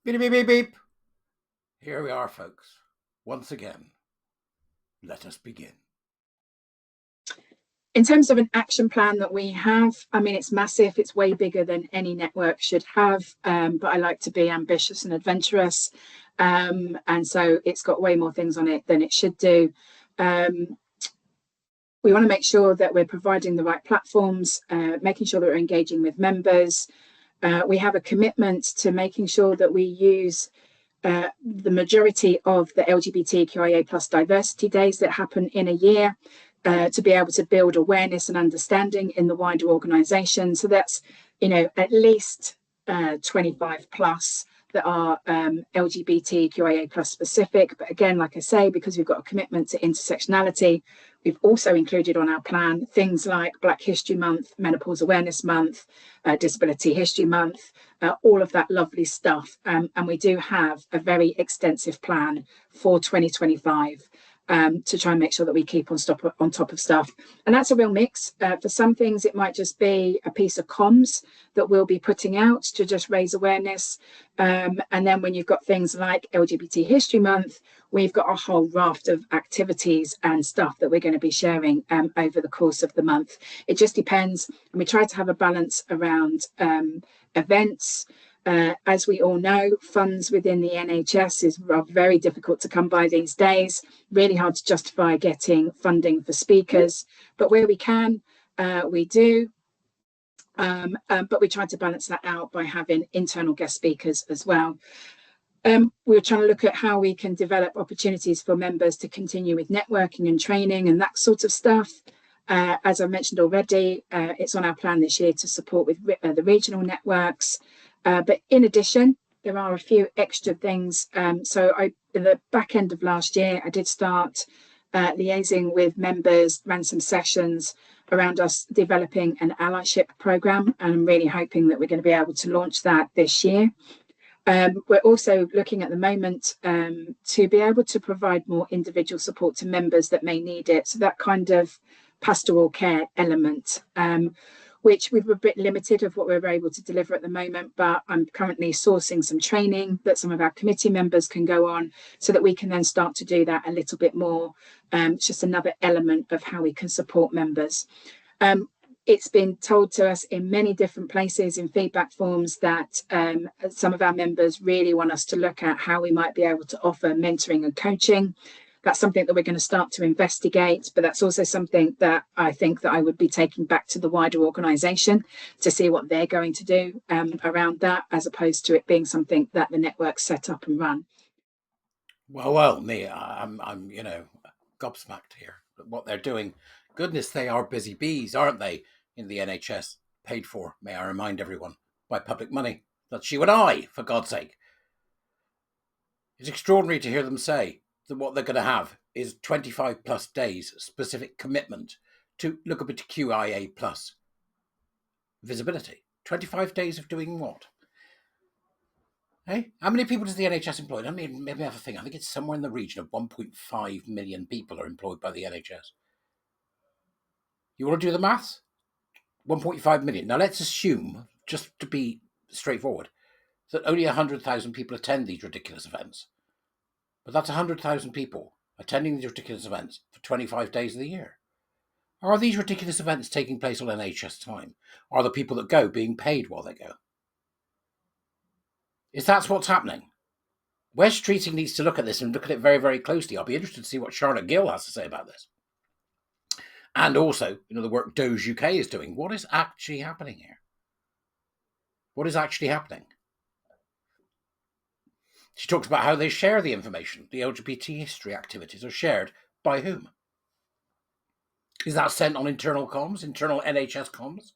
Beep, beep, beep, beep. Here we are, folks. Once again, let us begin. In terms of an action plan that we have, I mean, it's massive. It's way bigger than any network should have. But I like to be ambitious and adventurous. And so it's got way more things on it than it should do. We want to make sure that we're providing the right platforms, making sure that we're engaging with members. We have a commitment to making sure that we use the majority of the LGBTQIA plus diversity days that happen in a year to be able to build awareness and understanding in the wider organisation. So that's, at least 25 plus that are LGBTQIA plus specific. But again, like I say, because we've got a commitment to intersectionality, we've also included on our plan things like Black History Month, Menopause Awareness Month, Disability History Month, all of that lovely stuff. And we do have a very extensive plan for 2025 to try and make sure that we keep on top of stuff. And that's a real mix. For some things, it might just be a piece of comms that we'll be putting out to just raise awareness. And then when you've got things like LGBT History Month, we've got a whole raft of activities and stuff that we're going to be sharing over the course of the month. It just depends. And we try to have a balance around events. As we all know, funds within the NHS are very difficult to come by these days, really hard to justify getting funding for speakers, but where we can, we do. But we try to balance that out by having internal guest speakers as well. We're trying to look at how we can develop opportunities for members to continue with networking and training and that sort of stuff. As I mentioned already, it's on our plan this year to support with the regional networks. But in addition, there are a few extra things. So in the back end of last year, I did start liaising with members, ran some sessions around us developing an allyship program. And I'm really hoping that we're going to be able to launch that this year. We're also looking at the moment to be able to provide more individual support to members that may need it. So that kind of pastoral care element, which we're a bit limited of what we're able to deliver at the moment, but I'm currently sourcing some training that some of our committee members can go on so that we can then start to do that a little bit more. It's just another element of how we can support members. It's been told to us in many different places in feedback forms that some of our members really want us to look at how we might be able to offer mentoring and coaching. That's something that we're going to start to investigate, but that's also something that I think that I would be taking back to the wider organisation to see what they're going to do around that, as opposed to it being something that the network set up and run. Well, me, I'm gobsmacked here at what they're doing. Goodness, they are busy bees, aren't they? In the NHS, paid for, may I remind everyone, by public money. That's you and I, for God's sake. It's extraordinary to hear them say that what they're going to have is 25 plus days specific commitment to LGBTQIA plus visibility. 25 days of doing what? Hey, how many people does the NHS employ? I mean, maybe have a thing. I think it's somewhere in the region of 1.5 million people are employed by the NHS. You want to do the maths? 1.5 million. Now let's assume, just to be straightforward, that only 100,000 people attend these ridiculous events. But that's 100,000 people attending these ridiculous events for 25 days of the year. Are these ridiculous events taking place on NHS time? Are the people that go being paid while they go? Is that what's happening? West Streeting needs to look at this and look at it very, very closely. I'll be interested to see what Charlotte Gill has to say about this. And also, the work Doge UK is doing. What is actually happening here? What is actually happening? She talks about how they share the information. The LGBT history activities are shared by whom? Is that sent on internal comms, internal NHS comms?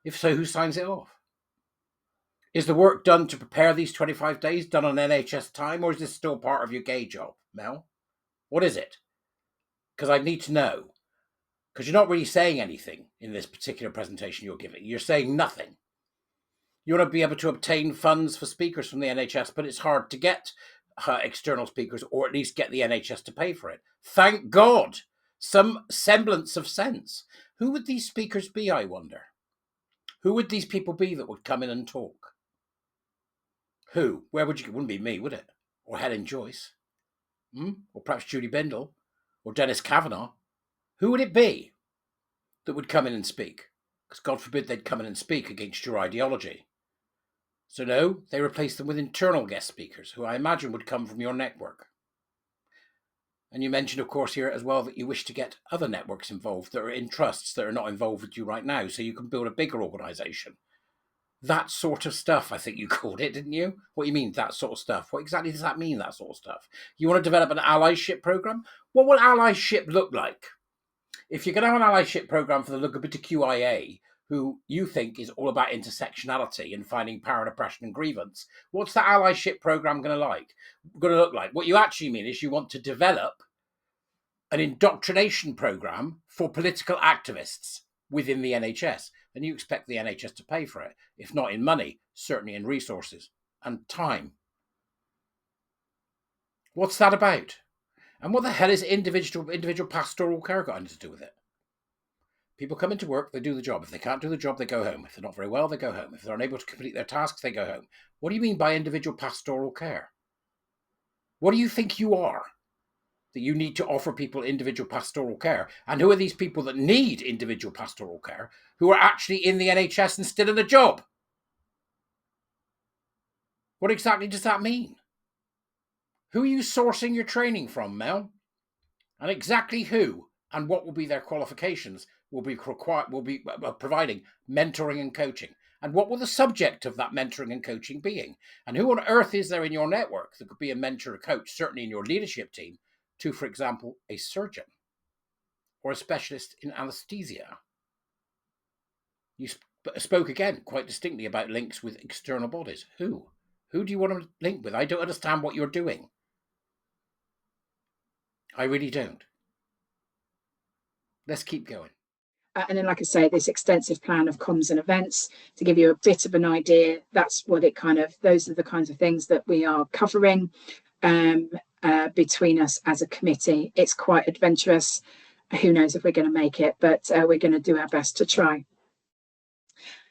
If so, who signs it off? Is the work done to prepare these 25 days done on NHS time, or is this still part of your gay job, Mel? What is it? Because I need to know. Because you're not really saying anything in this particular presentation you're giving. You're saying nothing. You want to be able to obtain funds for speakers from the NHS, but it's hard to get external speakers, or at least get the NHS to pay for it. Thank God! Some semblance of sense. Who would these speakers be, I wonder? Who would these people be that would come in and talk? Who? Where would you? It wouldn't be me, would it? Or Helen Joyce? Or perhaps Judy Bindel? Or Dennis Kavanagh? Who would it be that would come in and speak? Because God forbid they'd come in and speak against your ideology. So no, they replaced them with internal guest speakers, who I imagine would come from your network. And you mentioned, of course, here as well that you wish to get other networks involved that are in trusts that are not involved with you right now, so you can build a bigger organisation. That sort of stuff, I think you called it, didn't you? What do you mean, that sort of stuff? What exactly does that mean, that sort of stuff? You want to develop an allyship program? What will allyship look like? If you're going to have an allyship program for the LGBTQIA, who you think is all about intersectionality and finding power and oppression and grievance, what's the allyship program going to look like? What you actually mean is you want to develop an indoctrination program for political activists within the NHS, and you expect the NHS to pay for it, if not in money, certainly in resources and time. What's that about? And what the hell is individual pastoral care got anything to do with it? People come into work, they do the job. If they can't do the job, they go home. If they're not very well, they go home. If they're unable to complete their tasks, they go home. What do you mean by individual pastoral care? What do you think you are that you need to offer people individual pastoral care? And who are these people that need individual pastoral care who are actually in the NHS and still in a job? What exactly does that mean? Who are you sourcing your training from, Mel? And exactly who and what will be their qualifications will be providing mentoring and coaching? And what will the subject of that mentoring and coaching being? And who on earth is there in your network that could be a mentor or coach, certainly in your leadership team, to, for example, a surgeon or a specialist in anesthesia? You spoke again quite distinctly about links with external bodies. Who? Who do you want to link with? I don't understand what you're doing. I really don't. Let's keep going. And then, like I say, this extensive plan of comms and events, to give you a bit of an idea, that's what it those are the kinds of things that we are covering between us as a committee. It's quite adventurous. Who knows if we're going to make it, but we're going to do our best to try.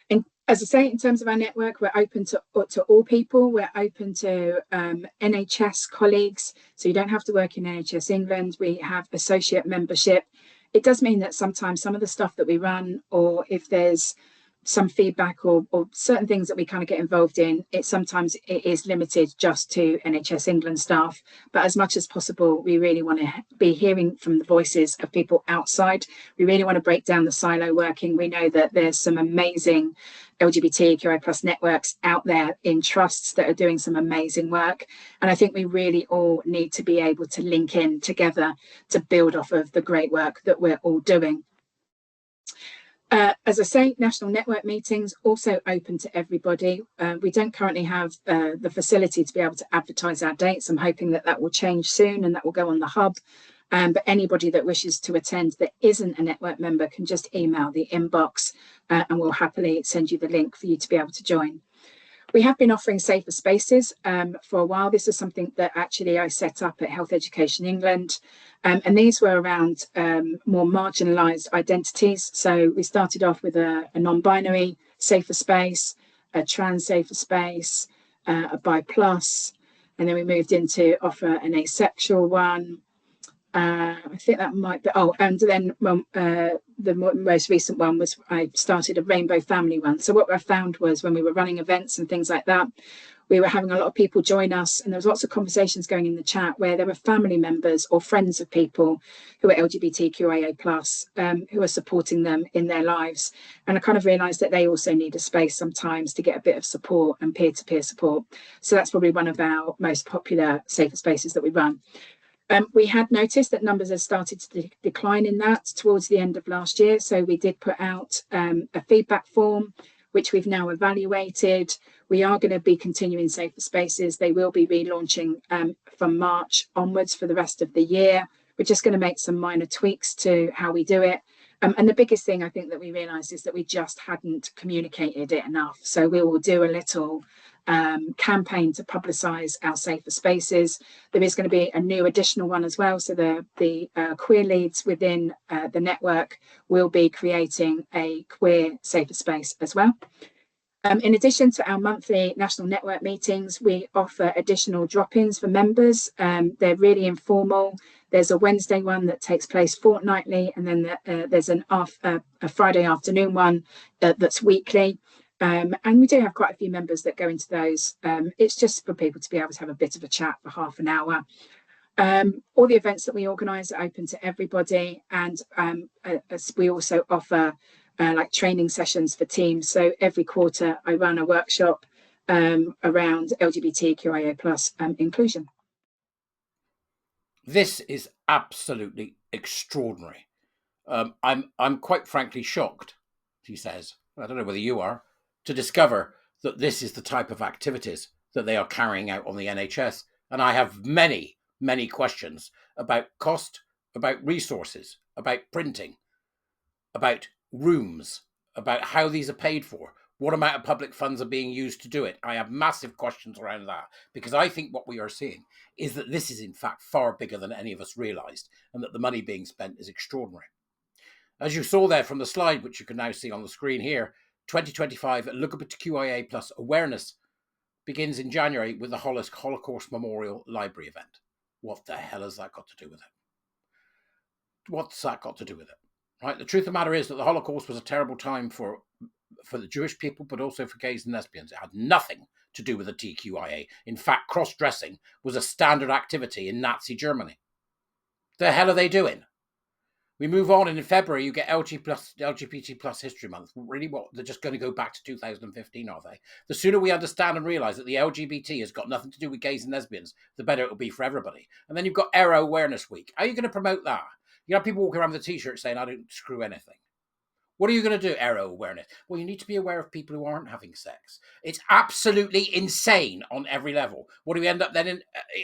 And as I say, in terms of our network, we're open to all people. We're open to NHS colleagues. So you don't have to work in NHS England. We have associate membership. It does mean that sometimes some of the stuff that we run, or if there's some feedback or certain things that we kind of get involved in, sometimes it is limited just to NHS England staff. But as much as possible, we really want to be hearing from the voices of people outside. We really want to break down the silo working. We know that there's some amazing LGBTQIA plus networks out there in trusts that are doing some amazing work. And I think we really all need to be able to link in together to build off of the great work that we're all doing. As I say, national network meetings also open to everybody. We don't currently have the facility to be able to advertise our dates. I'm hoping that that will change soon and that will go on the hub. But anybody that wishes to attend that isn't a network member can just email the inbox and we'll happily send you the link for you to be able to join. We have been offering safer spaces for a while. This is something that actually I set up at Health Education England. And these were around more marginalised identities. So we started off with a non-binary safer space, a trans safer space, a bi plus, and then we moved into offer an asexual one. I think that might be, and then the most recent one was I started a rainbow family one. So what I found was when we were running events and things like that, we were having a lot of people join us, and there was lots of conversations going in the chat where there were family members or friends of people who are LGBTQIA plus who are supporting them in their lives. And I kind of realised that they also need a space sometimes to get a bit of support and peer-to-peer support. So that's probably one of our most popular safer spaces that we run. We had noticed that numbers had started to decline in that towards the end of last year. So we did put out a feedback form, which we've now evaluated. We are going to be continuing safer spaces. They will be relaunching from March onwards for the rest of the year. We're just going to make some minor tweaks to how we do it. And the biggest thing I think that we realised is that we just hadn't communicated it enough. So we will do a little campaign to publicise our safer spaces. There is going to be a new additional one as well. So the queer leads within the network will be creating a queer safer space as well. In addition to our monthly national network meetings, we offer additional drop-ins for members. They're really informal. There's a Wednesday one that takes place fortnightly, and then there's a Friday afternoon one that's weekly. And we do have quite a few members that go into those. It's just for people to be able to have a bit of a chat for half an hour. All the events that we organise are open to everybody, and as we also offer like training sessions for teams. So every quarter I run a workshop around LGBTQIA plus inclusion. This is absolutely extraordinary. I'm quite frankly shocked, he says, I don't know whether you are, to discover that this is the type of activities that they are carrying out on the NHS. And I have many, many questions about cost, about resources, about printing, about rooms, about how these are paid for, what amount of public funds are being used to do it. I have massive questions around that, because I think what we are seeing is that this is in fact far bigger than any of us realised, and that the money being spent is extraordinary. As you saw there from the slide, which you can now see on the screen here, 2025 LGBTQIA plus awareness begins in January with the Holocaust Memorial Library event. What the hell has that got to do with it? What's that got to do with it? Right? The truth of the matter is that the Holocaust was a terrible time for the Jewish people, but also for gays and lesbians. It had nothing to do with the TQIA. In fact, cross-dressing was a standard activity in Nazi Germany. The hell are they doing? We move on, and in February you get LGBT plus History Month. Really, what? They're just going to go back to 2015, are they? The sooner we understand and realise that the LGBT has got nothing to do with gays and lesbians, the better it will be for everybody. And then you've got Ero Awareness Week. How are you going to promote that? You have people walking around with a t-shirt saying, I don't screw anything. What are you going to do, Ero Awareness? Well, you need to be aware of people who aren't having sex. It's absolutely insane on every level. What do we end up then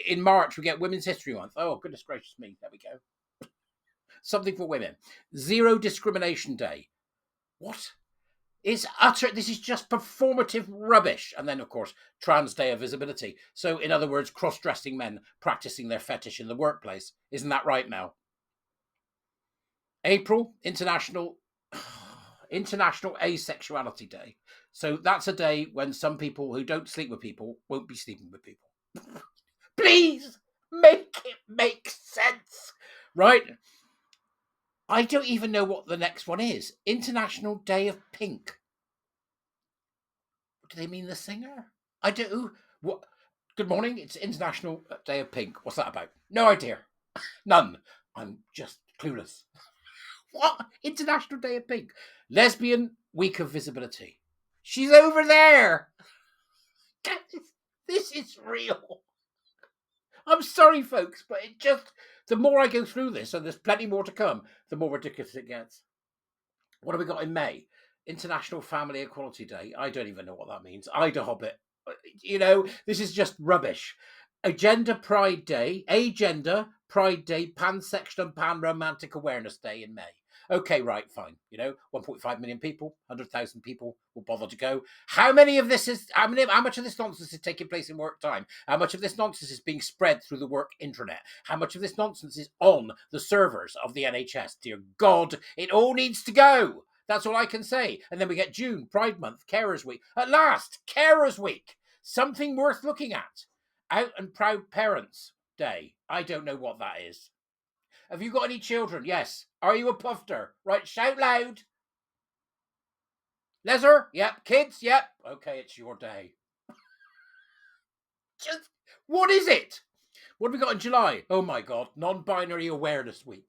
in March? We get Women's History Month. Oh, goodness gracious me. There we go. Something for women. Zero Discrimination Day. What? It's utter. This is just performative rubbish. And then, of course, Trans Day of Visibility. So, in other words, cross-dressing men practicing their fetish in the workplace. Isn't that right now? April, International Asexuality Day. So that's a day when some people who don't sleep with people won't be sleeping with people. Please make it make sense, right? I don't even know what the next one is. International Day of Pink. Do they mean the singer? I do. What? Good morning. It's International Day of Pink. What's that about? No idea. None. I'm just clueless. What? International Day of Pink. Lesbian Week of Visibility. She's over there. This is real. I'm sorry, folks, but it just, the more I go through this, and there's plenty more to come, the more ridiculous it gets. What have we got in May? International Family Equality Day. I don't even know what that means. Ida Hobbit. You know, this is just rubbish. Agenda Pride Day, Pride Day, Pansexual and Pan-Romantic Awareness Day in May. Okay, right, fine. You know, 1.5 million people, 100,000 people will bother to go. How much of this nonsense is taking place in work time? How much of this nonsense is being spread through the work intranet? How much of this nonsense is on the servers of the NHS? Dear God, it all needs to go. That's all I can say. And then we get June, Pride Month, Carers Week. At last, Carers Week. Something worth looking at. Out and Proud Parents Day. I don't know what that is. Have you got any children? Yes. Are you a pufter? Right, shout loud. Lezer? Yep. Kids? Yep. Okay, it's your day. Just, what is it? What have we got in July? Oh my God, Non-Binary Awareness Week.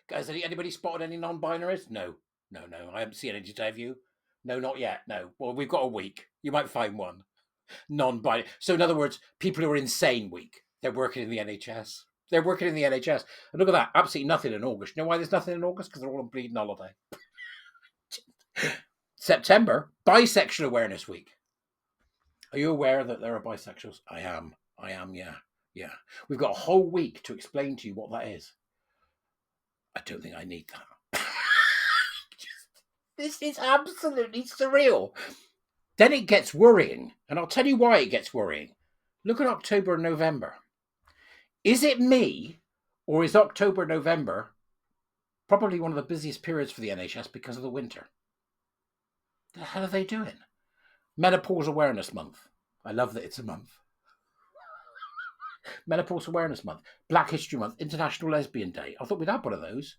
Guys, anybody spotted any non-binaries? No. I haven't seen any today, have you? No, not yet. No. Well, we've got a week. You might find one. Non-binary. So in other words, people who are insane week. They're working in the NHS. And look at that. Absolutely nothing in August. You know why there's nothing in August? Because they're all on bleeding holiday. September, Bisexual Awareness Week. Are you aware that there are bisexuals? I am, yeah. We've got a whole week to explain to you what that is. I don't think I need that. This is absolutely surreal. Then it gets worrying, and I'll tell you why it gets worrying. Look at October and November. Is it me, or is October, November probably one of the busiest periods for the NHS because of the winter? The hell are they doing? Menopause Awareness Month. I love that it's a month. Menopause Awareness Month. Black History Month. International Lesbian Day. I thought we'd had one of those.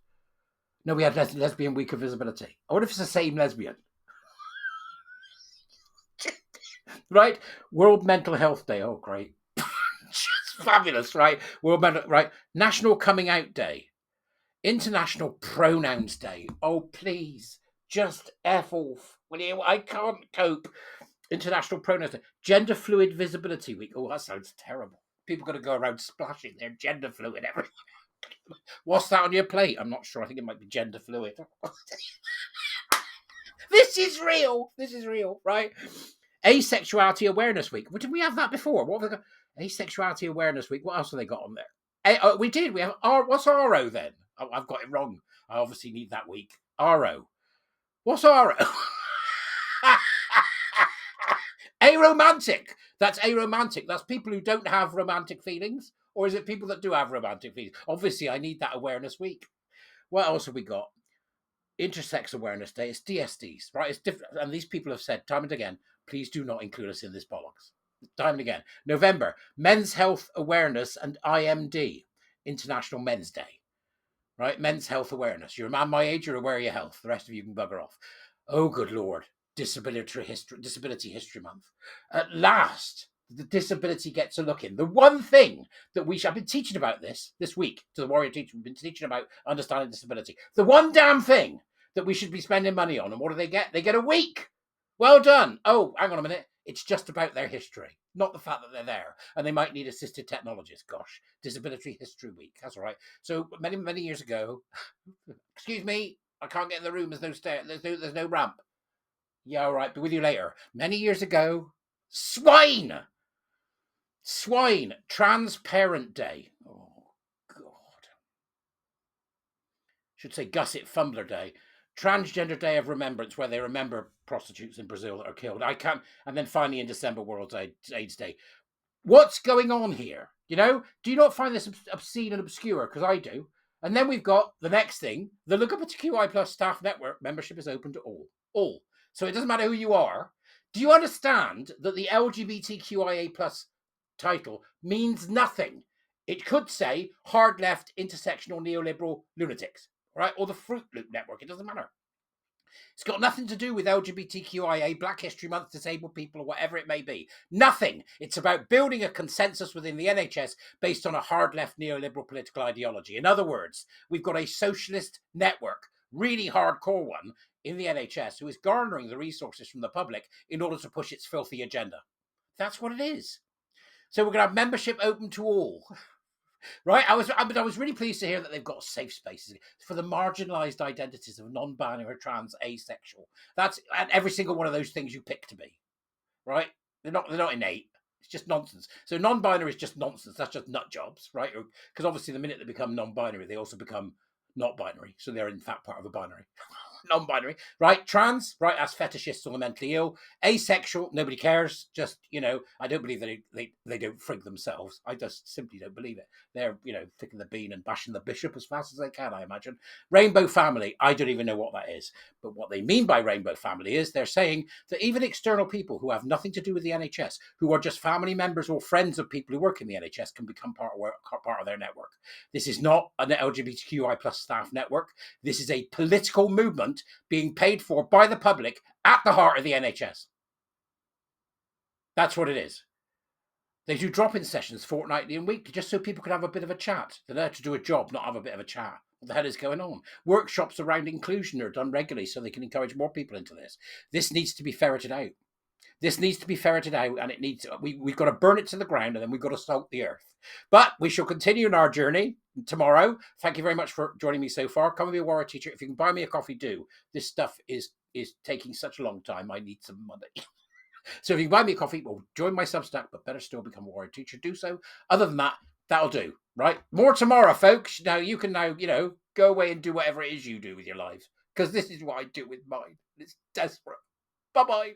No, we had Lesbian Week of Visibility. I wonder if it's the same lesbian. Right? World Mental Health Day. Oh, great. Just fabulous, right? Right? National Coming Out Day. International Pronouns Day. Oh, please. Just F off. I can't cope. International Pronouns Day. Gender Fluid Visibility Week. Oh, that sounds terrible. People got to go around splashing their gender fluid everywhere. What's that on your plate? I'm not sure. I think it might be gender fluid. This is real. This is real, right? Asexuality Awareness Week. Did we have that before? What have they got? Asexuality Awareness Week. What else have they got on there? We did. We have what's RO then? Oh, I've got it wrong. I obviously need that week. RO. What's RO? Aromantic. That's aromantic. That's people who don't have romantic feelings. Or is it people that do have romantic feelings? Obviously, I need that awareness week. What else have we got? Intersex Awareness Day. It's DSDs, right? It's different. And these people have said time and again, please do not include us in this bollocks. Time and again. November, Men's Health Awareness and IMD, International Men's Day. Right? Men's Health Awareness. You're a man my age, you're aware of your health. The rest of you can bugger off. Oh, good Lord. Disability History Month. At last, the disability gets a look in. The one thing that I've been teaching about this week to the Warrior Teacher. We've been teaching about understanding disability. The one damn thing that we should be spending money on. And what do they get? They get a week. Well done. Oh, hang on a minute. It's just about their history, not the fact that they're there. And they might need assisted technologists. Gosh, Disability History Week. That's all right. So many, many years ago, excuse me, I can't get in the room. There's no stair. There's no ramp. Yeah, all right. Be with you later. Many years ago, swine. Transparent Day. Oh, God. Should say Gusset Fumbler Day. Transgender Day of Remembrance, where they remember prostitutes in Brazil that are killed. I can't. And then finally in December, World AIDS Day. What's going on here? Do you not find this obscene and obscure? Because I do. And then we've got the next thing. The LGBTQI plus staff network membership is open to all. All. So it doesn't matter who you are. Do you understand that the LGBTQIA plus title means nothing? It could say hard left, intersectional, neoliberal lunatics, right? Or the Fruit Loop network. It doesn't matter. It's got nothing to do with LGBTQIA, Black History Month, disabled people, or whatever it may be. Nothing. It's about building a consensus within the NHS based on a hard left neoliberal political ideology. In other words, we've got a socialist network, really hardcore one, in the NHS who is garnering the resources from the public in order to push its filthy agenda. That's what it is. So we're going to have membership open to all. Right, I was really pleased to hear that they've got safe spaces for the marginalised identities of non-binary, trans, asexual. That's and every single one of those things you pick to be, right? They're not innate. It's just nonsense. So non-binary is just nonsense. That's just nut jobs, right? Because obviously the minute they become non-binary, they also become not binary. So they're in fact part of a binary. Non-binary, right? Trans, right? As fetishists or the mentally ill. Asexual, nobody cares. Just, I don't believe they don't frig themselves. I just simply don't believe it. They're, picking the bean and bashing the bishop as fast as they can, I imagine. Rainbow family, I don't even know what that is. But what they mean by rainbow family is they're saying that even external people who have nothing to do with the NHS, who are just family members or friends of people who work in the NHS, can become part of their network. This is not an LGBTQI plus staff network. This is a political movement being paid for by the public at the heart of the NHS. That's what it is. They do drop-in sessions fortnightly and weekly just so people can have a bit of a chat. They're there to do a job, not have a bit of a chat. What the hell is going on? Workshops around inclusion are done regularly so they can encourage more people into this. This needs to be ferreted out. And it needs we've got to burn it to the ground, and then we've got to salt the earth. But we shall continue in our journey tomorrow. Thank you very much for joining me so far. Come and be a Warrior Teacher. If you can buy me a coffee, do. This stuff is taking such a long time. I need some money. So if you can buy me a coffee, well, join my Substack, but better still, become a Warrior Teacher. Do so. Other than that, that'll do. Right? More tomorrow, folks. Now you can go away and do whatever it is you do with your lives, because this is what I do with mine. It's desperate. Bye-bye.